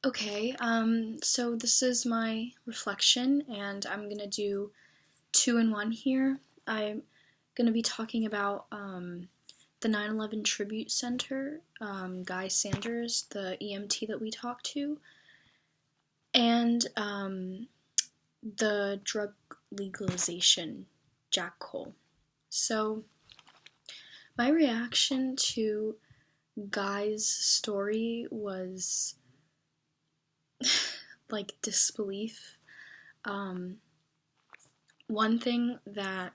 Okay, so this is my reflection, and I'm gonna do two in one here. I'm gonna be talking about the 9/11 Tribute Center, Guy Sanders, the EMT that we talked to, and the drug legalization, Jack Cole. So, my reaction to Guy's story was like disbelief. Um, One thing that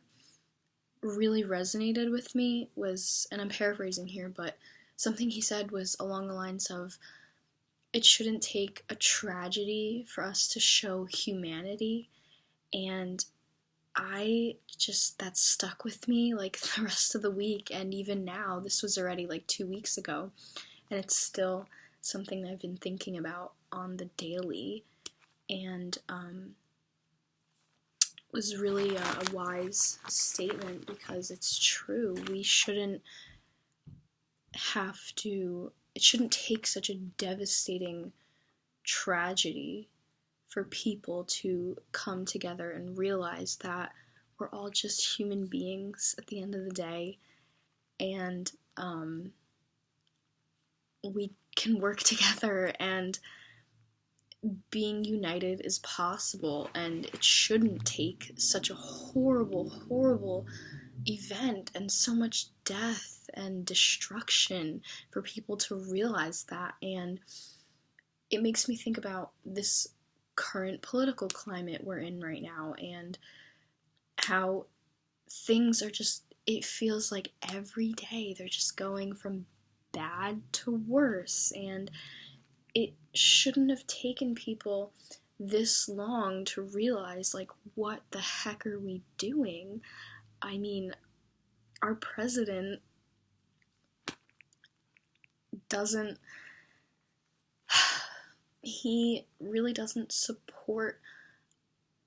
really resonated with me was, and I'm paraphrasing here, but something he said was along the lines of, it shouldn't take a tragedy for us to show humanity. And that stuck with me like the rest of the week. And even now, this was already like 2 weeks ago, and it's still something that I've been thinking about on the daily. And was really a wise statement because it's true. We shouldn't it shouldn't take such a devastating tragedy for people to come together and realize that we're all just human beings at the end of the day, and we can work together, and being united is possible, and it shouldn't take such a horrible, horrible event and so much death and destruction for people to realize that. And it makes me think about this current political climate we're in right now, and how things are just, it feels like every day they're just going from bad to worse, and it shouldn't have taken people this long to realize, like, what the heck are we doing? I mean, our president he really doesn't support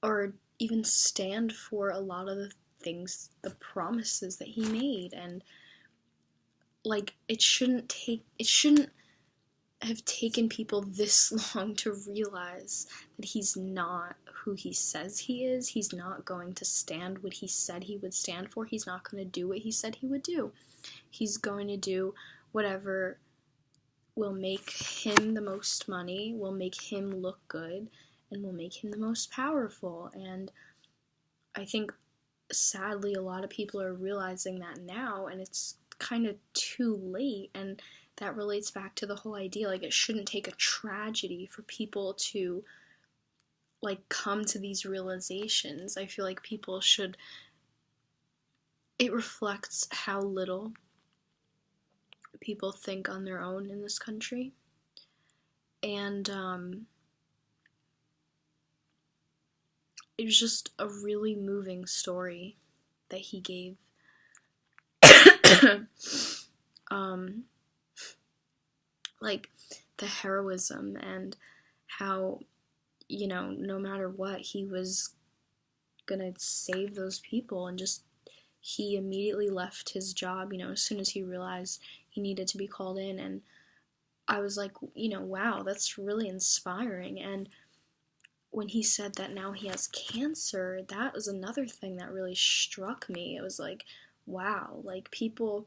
or even stand for a lot of the things, the promises that he made. And like, it shouldn't have taken people this long to realize that he's not who he says he is. He's not going to stand what he said he would stand for. He's not going to do what he said he would do. He's going to do whatever will make him the most money, will make him look good, and will make him the most powerful. And I think, sadly, a lot of people are realizing that now, and it's kind of too late. And that relates back to the whole idea, like, it shouldn't take a tragedy for people to, like, come to these realizations. I feel like people should, it reflects how little people think on their own in this country. And it was just a really moving story that he gave. Like, the heroism, and how, no matter what, he was gonna save those people. And just, he immediately left his job, as soon as he realized he needed to be called in. And I was like, wow, that's really inspiring. And when he said that now he has cancer, that was another thing that really struck me. It was like, wow, like, people,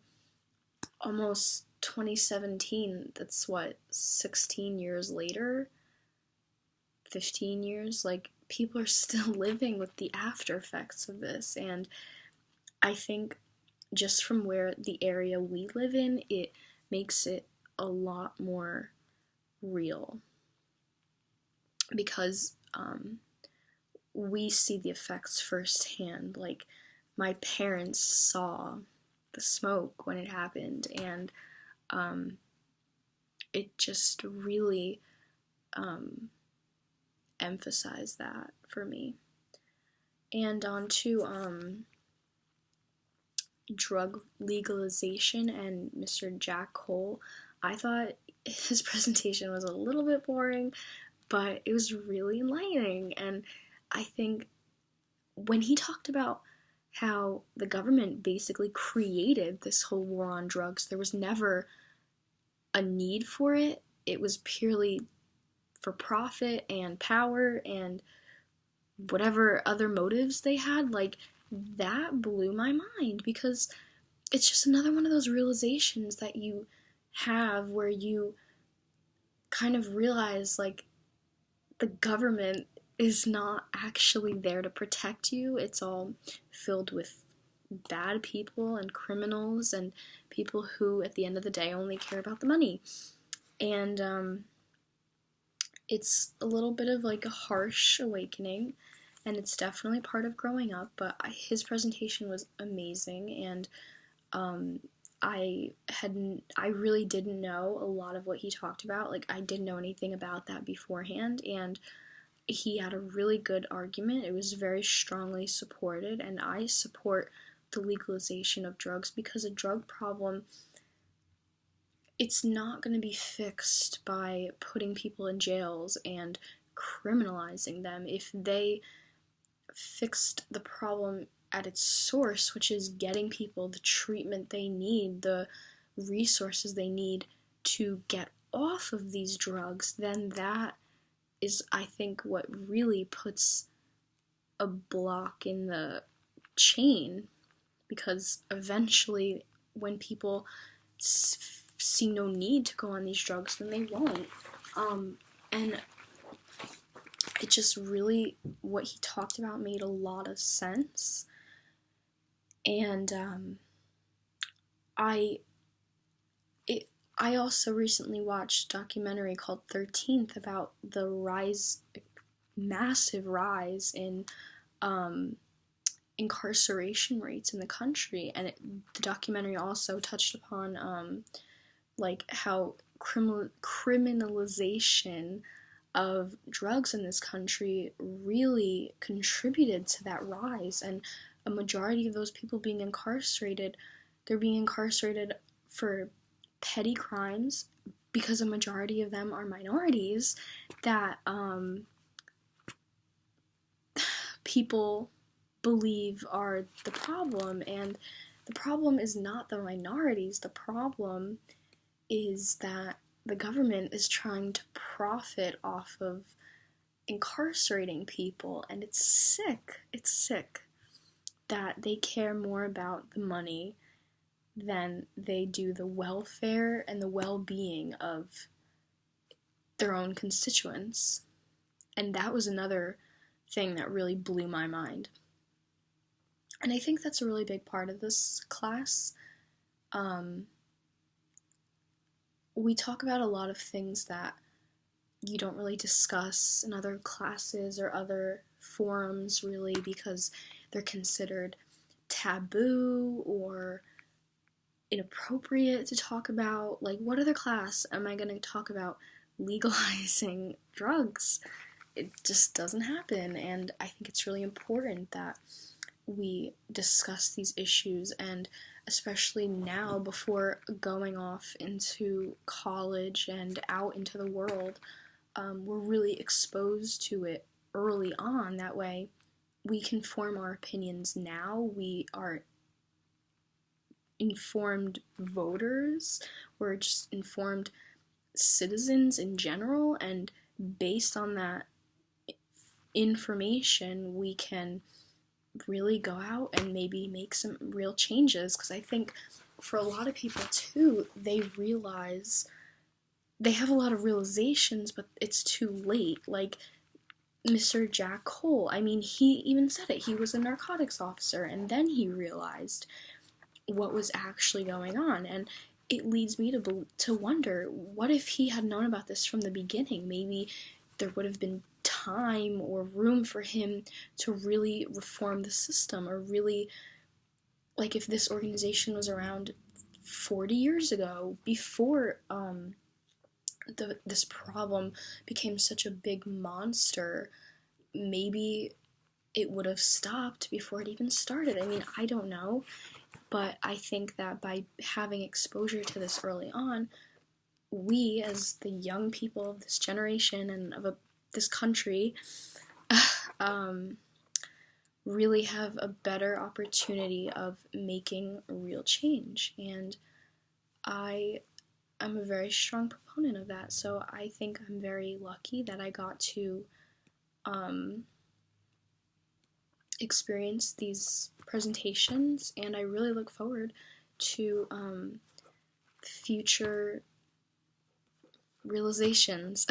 almost 2017, that's what, 16 years later, 15 years, like, people are still living with the after effects of this. And I think just from where the area we live in, it makes it a lot more real, because we see the effects firsthand. Like, my parents saw the smoke when it happened, and it just really emphasized that for me. And on to drug legalization and Mr. Jack Cole. I thought his presentation was a little bit boring, but it was really enlightening. And I think when he talked about how the government basically created this whole war on drugs, there was never a need for it. It was purely for profit and power and whatever other motives they had, like, that blew my mind, because it's just another one of those realizations that you have where you kind of realize, like, the government is not actually there to protect you. It's all filled with bad people and criminals and people who, at the end of the day, only care about the money. And it's a little bit of like a harsh awakening, and it's definitely part of growing up, but his presentation was amazing, and I really didn't know a lot of what he talked about. Like, I didn't know anything about that beforehand, and he had a really good argument. It was very strongly supported, and I support the legalization of drugs, because a drug problem, it's not going to be fixed by putting people in jails and criminalizing them. If they fixed the problem at its source, which is getting people the treatment they need, the resources they need to get off of these drugs, then that is, I think, what really puts a block in the chain, because eventually when people see no need to go on these drugs, then they won't. And it just really, what he talked about made a lot of sense. And I also recently watched a documentary called 13th about the massive rise in incarceration rates in the country, and the documentary also touched upon like how criminalization of drugs in this country really contributed to that rise, and a majority of those people being incarcerated, they're being incarcerated for petty crimes, because a majority of them are minorities that people believe are the problem. And the problem is not the minorities. The problem is that the government is trying to profit off of incarcerating people, and it's sick. It's sick that they care more about the money than they do the welfare and the well-being of their own constituents. And that was another thing that really blew my mind. And I think that's a really big part of this class. We talk about a lot of things that you don't really discuss in other classes or other forums, really, because they're considered taboo or inappropriate to talk about. Like, what other class am I going to talk about legalizing drugs? It just doesn't happen, and I think it's really important that we discuss these issues, and especially now, before going off into college and out into the world, we're really exposed to it early on. That way we can form our opinions now. We are informed voters, we're just informed citizens in general, and based on that information we can really go out and maybe make some real changes. Because I think for a lot of people too, they realize, they have a lot of realizations, but it's too late. Like Mr. Jack Cole, I mean, he even said it, he was a narcotics officer, and then he realized what was actually going on, and it leads me to wonder, what if he had known about this from the beginning? Maybe there would have been time or room for him to really reform the system, or really, like, if this organization was around 40 years ago, before this problem became such a big monster, maybe it would have stopped before it even started. I mean, I don't know, but I think that by having exposure to this early on, we, as the young people of this generation and of this country, really have a better opportunity of making real change. And I I'm a very strong proponent of that. So I think I'm very lucky that I got to experience these presentations, and I really look forward to future realizations.